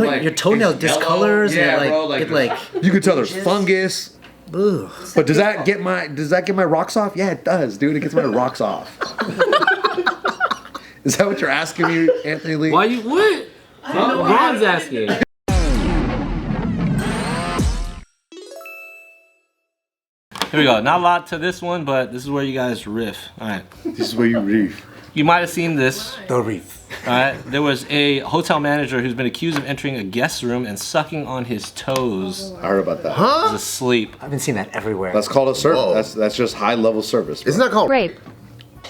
your toenail discolors and you can tell there's fungus. Ugh. But does that get my rocks off? Yeah, it does, dude. It gets my rocks off. Is that what you're asking me, Anthony Lee? Why you what? Ron's asking. Here we go. Not a lot to this one, but this is where you guys riff. All right. This is where you riff. You might have seen this. The reef. All right. There was a hotel manager who's been accused of entering a guest room and sucking on his toes. I heard about that. Huh? He's asleep. I've been seeing that everywhere. That's called a service. That's just high level service. Bro. Isn't that called Rape.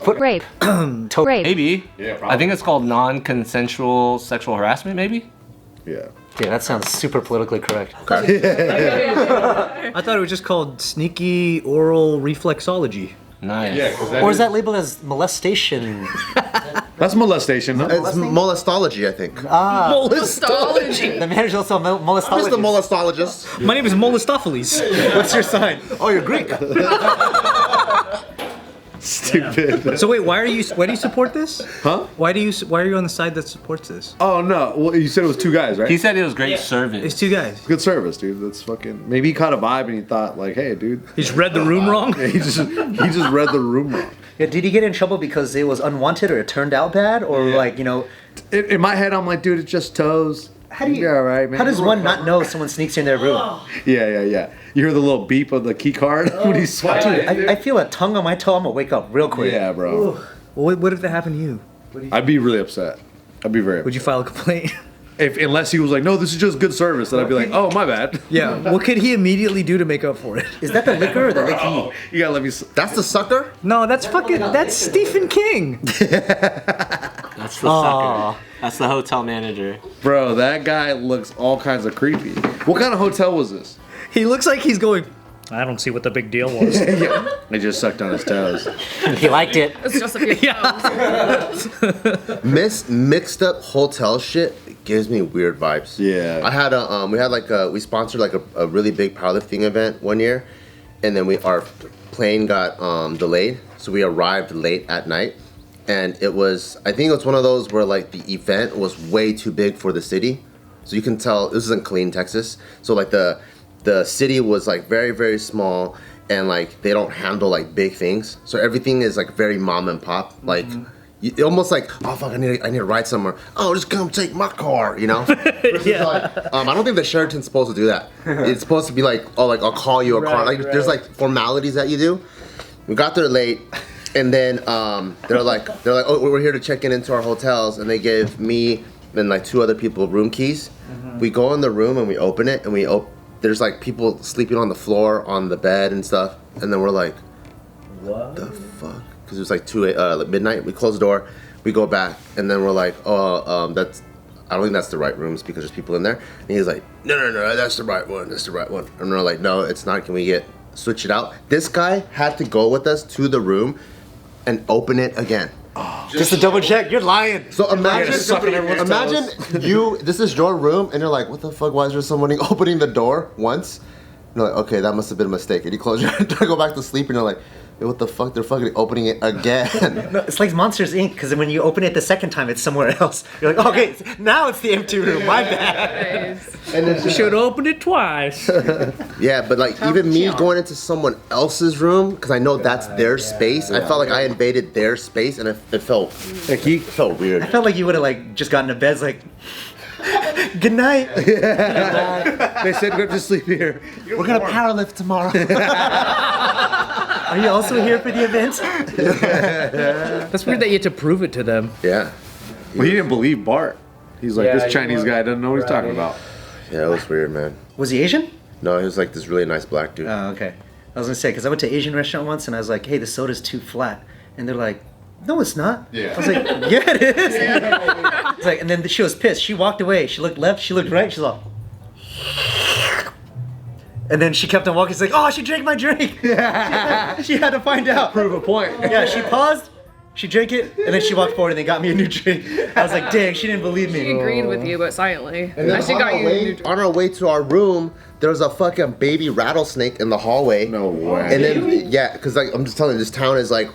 Foot Rape. toe Rape. Maybe. Yeah, probably. I think it's called non-consensual sexual harassment, maybe? Yeah. Yeah, that sounds super politically correct. Okay. I thought it was just called sneaky oral reflexology. Nice. Yeah, Or is that labeled as molestation? That's molestation, no? It's molestology, I think. Molestology. The manager also molestologist. I'm just a molestologist. My name is Molestopheles. What's your sign? Oh, you're Greek. Stupid. So wait, why do you support this? Huh? Why are you on the side that supports this? Oh no. Well, you said it was two guys, right? He said it was great service. It's two guys. Good service, dude. That's fucking. Maybe he caught a vibe and he thought like, hey, dude. He just read the room wrong. Yeah, he just read the room wrong. Yeah, did he get in trouble because it was unwanted or it turned out bad or like, you know? In my head, I'm like, dude, it's just toes. How do you? All right, man. How does one not know someone sneaks in their room? Yeah. You hear the little beep of the key card when he's Dude, I feel a tongue on my toe. I'm gonna wake up real quick. Yeah, bro. Well, what if that happened to you? I'd be really upset. I'd be very upset. Would you file a complaint? Unless he was like, no, this is just good service, then I'd be like, oh, my bad. Yeah. What could he immediately do to make up for it? Is that the liquor or the licky? You gotta let me. That's the sucker? No, that's Stephen King. That's the sucker. That's the hotel manager. Bro, that guy looks all kinds of creepy. What kind of hotel was this? He looks like he's going, I don't see what the big deal was. Yeah. They just sucked on his toes. He liked it. It's just a few Mixed up hotel shit gives me weird vibes. Yeah. I had we sponsored like a really big powerlifting event one year, and then our plane got delayed, so we arrived late at night, and I think it was one of those where like the event was way too big for the city, so you can tell this is in Kalyne, Texas. So like the city was like very, very small, and like they don't handle like big things, so everything is like very mom and pop, like. Almost like, oh fuck, I need to ride somewhere. Oh, just come take my car, you know? Yeah. Like, I don't think the Sheraton's supposed to do that. It's supposed to be like, oh, like I'll call you a car. Like there's like formalities that you do. We got there late, and then they're like, oh, we're here to check into our hotels, and they give me and like two other people room keys. Mm-hmm. We go in the room and we open it, and there's like people sleeping on the floor, on the bed and stuff, and then we're like, what the fuck? Because it was like midnight. We close the door, we go back, and then we're like, I don't think that's the right rooms because there's people in there. And he's like, no, that's the right one, And we're like, no, it's not. Can we switch it out? This guy had to go with us to the room and open it again. Just to double check, you're lying. So imagine this is your room, and you're like, what the fuck? Why is there someone opening the door once? And you're like, okay, that must have been a mistake. And you close your door, go back to sleep, and you're like, what the fuck? They're fucking opening it again. No, it's like Monsters Inc. Because when you open it the second time, it's somewhere else. You're like, okay, now it's the empty room. My bad. And then You should open it twice. yeah, but like even me going into someone else's room because I know that's their space. I felt like I invaded their space, and it felt weird. I felt like you would have like just gotten to bed, like, good night. They said go to sleep here. We're gonna powerlift tomorrow. Are you also here for the event? That's weird that you had to prove it to them. Yeah. Well, he didn't believe Bart. He's like, this Chinese guy doesn't know what he's talking about. Yeah, it was weird, man. Was he Asian? No, he was like this really nice black dude. Oh, okay. I was gonna say, because I went to an Asian restaurant once and I was like, hey, the soda's too flat. And they're like, no, it's not. Yeah. I was like, yeah, it is. It's like, and then she was pissed. She walked away. She looked left. She looked right. She's like, and then she kept on walking. She's like, oh, she drank my drink. Yeah. She had to find out. Prove a point. Yeah, she paused. She drank it, and then she walked forward and they got me a new drink. I was like, dang, she didn't believe me. She agreed with you, but silently. And then she got you a new drink. on our way to our room, there was a fucking baby rattlesnake in the hallway. No way. And then, yeah, because like I'm just telling you, this town is like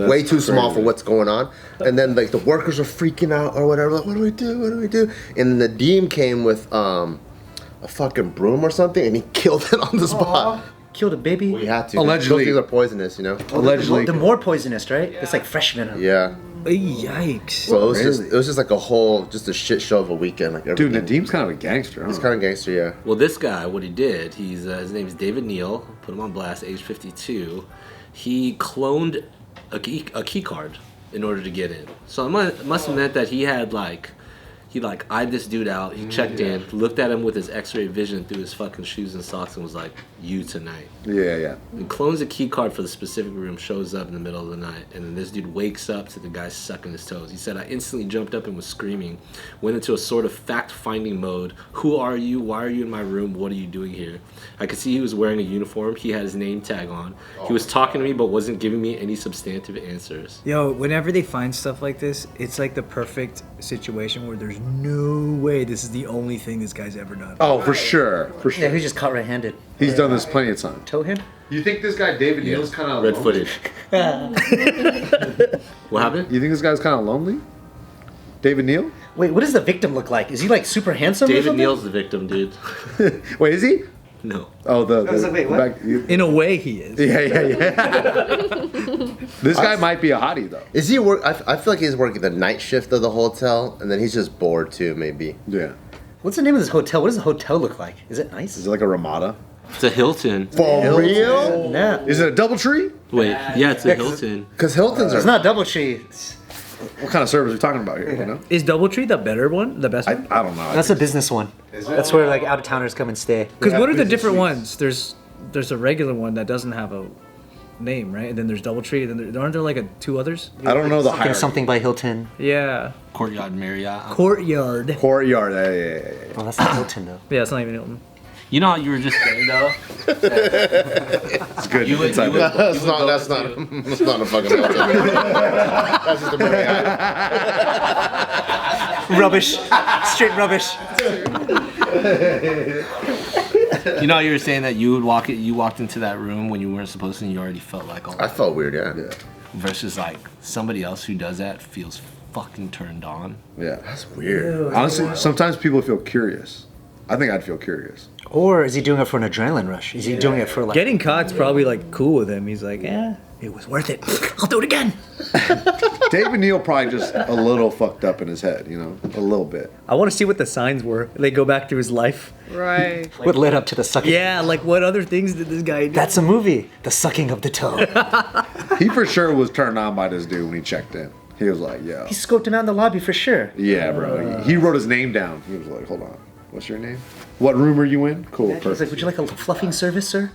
way too small crazy. for what's going on. And then like the workers are freaking out or whatever. Like, what do we do? What do we do? And then Nadeem came with a fucking broom or something, and he killed it on the spot. Killed a baby. We had to. Allegedly. Those things are poisonous, you know. Allegedly. The more poisonous, right? It's like fresh venom. Yeah. Yikes. So it was Really? just like just a shit show of a weekend. Like Dude, everything. Nadeem's kind of a gangster. He's kind of gangster, yeah. Well, this guy, what he did, his name is David Neal. Put him on blast, age 52. He cloned a key card in order to get in. So it must have meant that he eyed this dude out. He checked in, looked at him with his X-ray vision through his fucking shoes and socks, and was like, "You tonight." Yeah. And clones a key card for the specific room, shows up in the middle of the night, and then this dude wakes up to the guy sucking his toes. He said, "I instantly jumped up and was screaming, went into a sort of fact-finding mode. Who are you? Why are you in my room? What are you doing here?" I could see he was wearing a uniform. He had his name tag on. He was talking to me, but wasn't giving me any substantive answers. Yo, whenever they find stuff like this, it's like the perfect situation where there's no way this is the only thing this guy's ever done. Oh, for sure. For Yeah, sure. he just caught red-handed. He's done this plenty of times. Toe him? You think this guy David Neal's kind of Red-footed. What happened? You think this guy's kind of lonely? David Neal? Wait, what does the victim look like? Is he like super handsome? or David something? Neal's the victim, dude. Wait, is he? No. Oh, the was like, wait, what? In a way, he is. Yeah. This guy might be a hottie though. Is he work? I feel like he's working the night shift of the hotel, and then he's just bored too, maybe. Yeah. What's the name of this hotel? What does the hotel look like? Is it nice? Is it like a Ramada? It's a Hilton. For real? No. Is it a DoubleTree? Wait, yeah, it's a Hilton. Because Hilton's It's are not DoubleTree. What kind of service are we talking about here? You know? Is DoubleTree the better one? The best I one? don't know. That's a business one. That's where like out-of-towners come and stay. Because what are the business different suites. ones? There's a regular one that doesn't have a name, right? And then there's DoubleTree, and then aren't there like two others? I don't know the Fucking hierarchy. something by Hilton. Yeah. Courtyard Marriott. Courtyard. Courtyard. Yeah. Oh, that's not Hilton though. Yeah, it's not even Hilton. You know how you were just saying though? It's good. You would- Inside you would- business. That's not. That's not. That's not a fucking Hilton. That's just a Marriott. Rubbish. Straight rubbish. You know how you were saying that you walked into that room when you weren't supposed to, and you already felt like all I felt weird. Yeah. versus like somebody else who does that feels fucking turned on. Yeah. That's weird. Honestly, sometimes people feel curious. I think I'd feel curious. Or is he doing it for an adrenaline rush? Is he doing it for like... Getting caught's probably like cool with him. He's like, yeah, it was worth it. I'll do it again. David Neal probably just a little fucked up in his head, you know, a little bit. I want to see what the signs were. They go back to his life. Right. What led up to the sucking? Yeah, like what other things did this guy do? That's a movie. The sucking of the toe. He for sure was turned on by this dude when he checked in. He was like, yo. He scoped him out in the lobby for sure. Yeah, bro. He wrote his name down. He was like, hold on. What's your name? What room are you in? Cool, He's like, perfect. would you like a fluffing service, sir?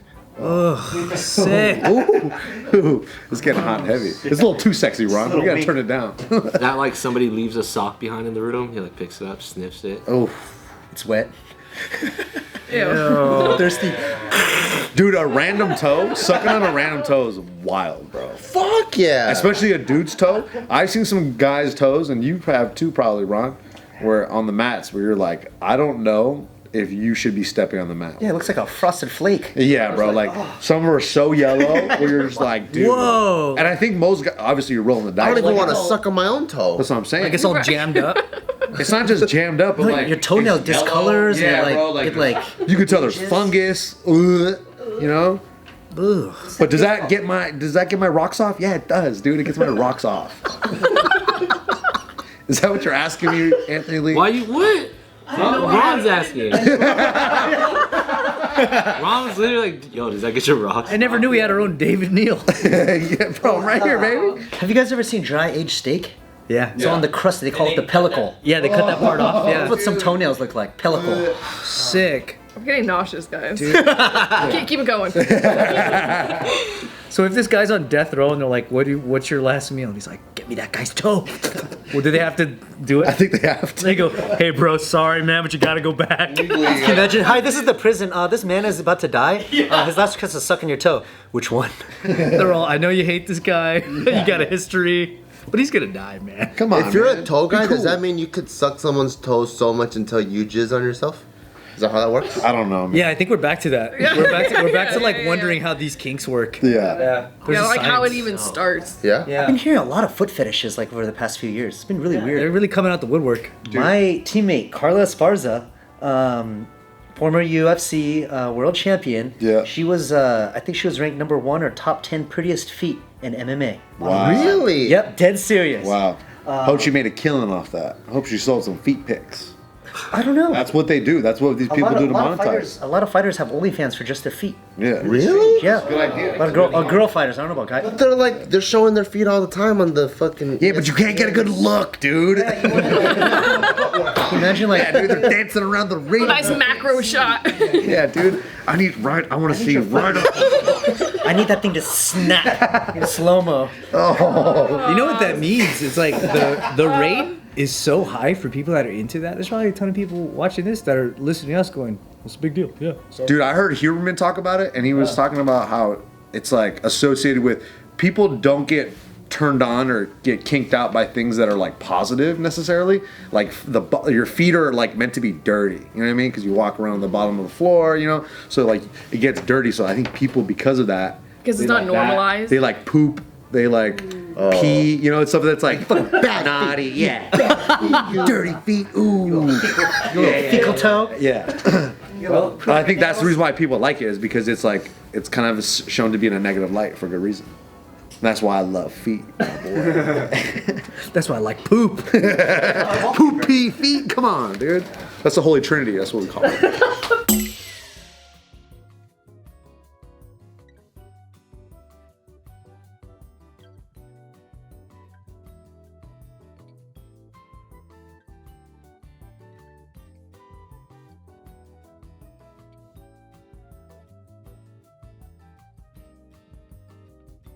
Sick. Ooh, it's getting hot and heavy. It's a little too sexy, Ron. We gotta turn it down. That like somebody leaves a sock behind in the room, he like picks it up, sniffs it. Oh, It's wet. Ew. Thirsty. dude, a random toe, sucking on a random toe is wild, bro. Fuck yeah. Especially a dude's toe. I've seen some guys' toes, and you have too, probably, Ron, where on the mats where you're like, I don't know if you should be stepping on the mat. Yeah, it looks like a frosted flake. Yeah, bro. Like some are so yellow where you're just like, dude. Whoa. And I think most guys, obviously, you're rolling the dice. I don't even Like, want to suck on my own toe. That's what I'm saying. Like it's all jammed up. It's not just jammed up, but like Your toenail it's yellow. discolors. Yeah, and bro. it like You can tell there's fungus. You know. ugh. But does that get my rocks off? Yeah, it does, dude. It gets my rocks off. Is that what you're asking me, Anthony Lee? Why you what? Ron's asking. Ron's literally like, yo, does that get your rocks? I never knew we had our own David Neal. Yeah, bro, I'm right here, baby. Have you guys ever seen dry aged steak? Yeah. It's on the crust. They call it the pellicle. Yeah, they cut that part off. That's what Yeah. some toenails look like. Pellicle. Sick. I'm getting nauseous, guys. keep it going. So if this guy's on death row and they're like, what's your last meal? And he's like, get me that guy's toe. Well, do they have to do it? I think they have to. They go, hey bro, sorry man, but you gotta go back. Can you imagine? Hi, this is the prison. This man is about to die. His last request is sucking your toe. Which one? They're all, I know you hate this guy. You got a history. But he's gonna die, man. Come on. If you're man. a toe Be guy, cool. does that mean you could suck someone's toes so much until you jizz on yourself? Is that how that works? I don't know. Man. Yeah, I think we're back to that. We're back to like wondering how these kinks work. Yeah. There's a like how it science. even starts. Yeah. I've been hearing a lot of foot fetishes like over the past few years. It's been really They're weird. really coming out the woodwork. My teammate Carla Esparza, former UFC world champion. Yeah. She was, I think she was ranked number 1 or top 10 prettiest feet in MMA. Wow. Really? Yep, dead serious. Wow. Hope she made a killing off that. Hope she sold some feet pics. I don't know. That's what they do. That's what these people do to monetize. A lot of fighters have OnlyFans for just their feet. Yeah. Really? Yeah. Good idea. A lot of girl fighters. I don't know about guys. They're showing their feet all the time on the fucking. Yeah, but you can't get a good look, dude. Imagine like, Dude, they're dancing around the ring. Nice macro shot. Yeah, dude. I want to see right up. I need that thing to snap in slow mo. You know what that means? It's like the rate is so high for people that are into that. There's probably a ton of people watching this that are listening to us going, "What's the big deal?" Yeah. So. Dude, I heard Huberman talk about it, and he was talking about how it's like associated with people don't get turned on or get kinked out by things that are like positive necessarily. Like your feet are like meant to be dirty. You know what I mean? Because you walk around the bottom of the floor. You know, so like it gets dirty. So I think people because of that, Because it's they not like that. normalized. They like poop. They like pee. You know, it's something that's like Bad naughty. Yeah. Dirty feet. Ooh. Fecal toe. Yeah. Well, I think that's the reason why people like it is because it's like it's kind of shown to be in a negative light for good reason. That's why I love feet. My boy. That's why I like poop. Poop, pee, feet. Come on, dude. That's the Holy Trinity. That's what we call it.